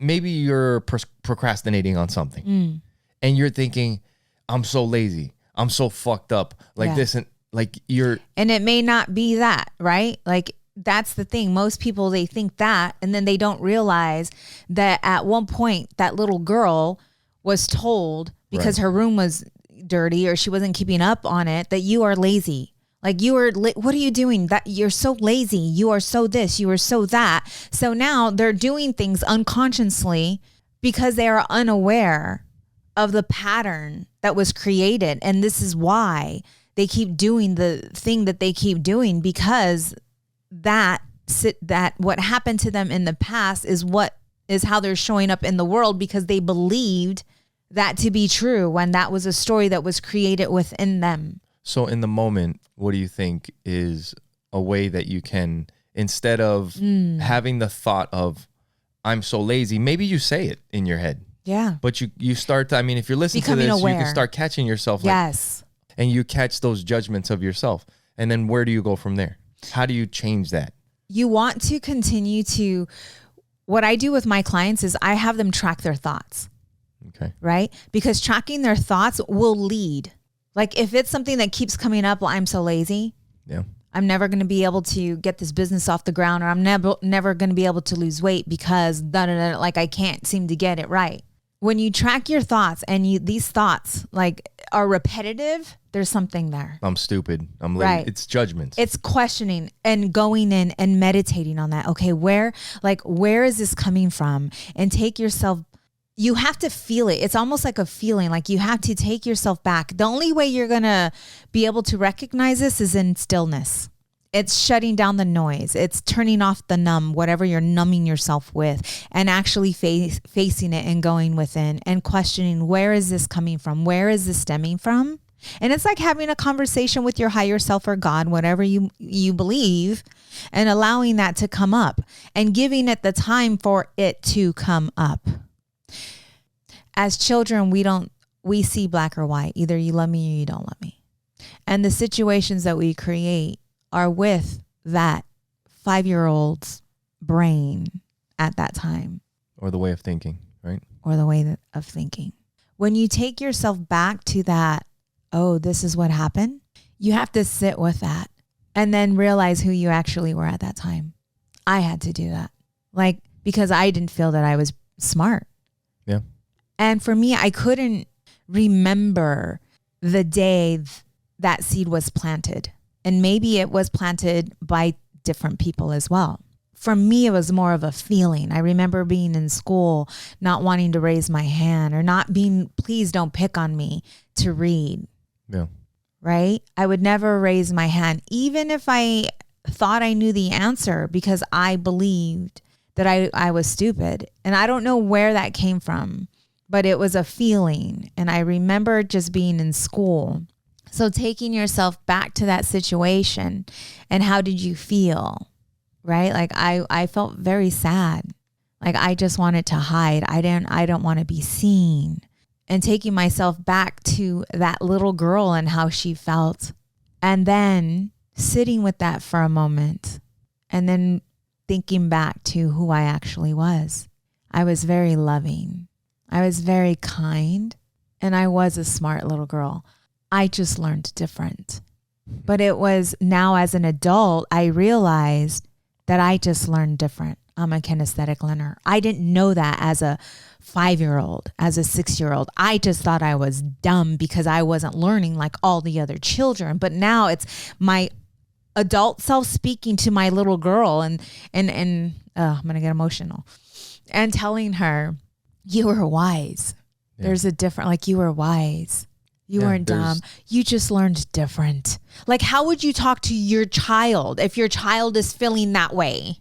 maybe you're procrastinating on something and you're thinking, I'm so lazy. I'm so fucked up like this. And like and it may not be that, right? Like that's the thing. Most people, they think that, and then they don't realize that at one point that little girl was told because her room was dirty or she wasn't keeping up on it that you are lazy. Like what are you doing? That you're so lazy. You are so this, you are so that. So now they're doing things unconsciously because they are unaware of the pattern that was created. And this is why they keep doing the thing that they keep doing, because that what happened to them in the past is how they're showing up in the world, because they believed that to be true when that was a story that was created within them. So in the moment, what do you think is a way that you can, instead of having the thought of, I'm so lazy, maybe you say it in your head. Yeah. But you start to, I mean, if you're listening Becoming to this, aware. you can start catching yourself. Yes. And you catch those judgments of yourself. And then where do you go from there? How do you change that? You want to continue to, what I do with my clients is I have them track their thoughts. Okay. Right? Because tracking their thoughts will lead. Like if it's something that keeps coming up, well, I'm so lazy. Yeah. I'm never going to be able to get this business off the ground, or I'm never going to be able to lose weight because like I can't seem to get it right. When you track your thoughts and these thoughts like are repetitive, there's something there. I'm stupid. I'm lazy. Right. It's judgments. It's questioning and going in and meditating on that. Okay, where is this coming from? And take yourself, you have to feel it. It's almost like a feeling, like you have to take yourself back. The only way you're going to be able to recognize this is in stillness. It's shutting down the noise. It's turning off the whatever you're numbing yourself with, and actually facing it and going within and questioning, where is this coming from? Where is this stemming from? And it's like having a conversation with your higher self or God, whatever you believe, and allowing that to come up and giving it the time for it to come up. As children, we see black or white. Either you love me or you don't love me. And the situations that we create are with that 5-year-old's brain at that time. Or the way of thinking, right? Or the way of thinking. When you take yourself back to that, oh, this is what happened, you have to sit with that and then realize who you actually were at that time. I had to do that. Like, because I didn't feel that I was smart. Yeah. And for me, I couldn't remember the day that seed was planted. And maybe it was planted by different people as well. For me, it was more of a feeling. I remember being in school, not wanting to raise my hand, or not being, please don't pick on me to read. Yeah. Right? I would never raise my hand, even if I thought I knew the answer, because I believed that I was stupid. And I don't know where that came from, but it was a feeling. And I remember just being in school. So taking yourself back to that situation, and how did you feel, right? Like I felt very sad. Like I just wanted to hide. I don't want to be seen. And taking myself back to that little girl and how she felt. And then sitting with that for a moment, and then thinking back to who I actually was. I was very loving. I was very kind. And I was a smart little girl. I just learned different. But it was now as an adult, I realized that I just learned different. I'm a kinesthetic learner. I didn't know that as a 5-year-old, as a 6-year-old. I just thought I was dumb because I wasn't learning like all the other children. But now it's my adult self speaking to my little girl and I'm going to get emotional, and telling her, you were wise. Yeah. There's a different, like you were wise. You weren't dumb. You just learned different. Like, how would you talk to your child if your child is feeling that way?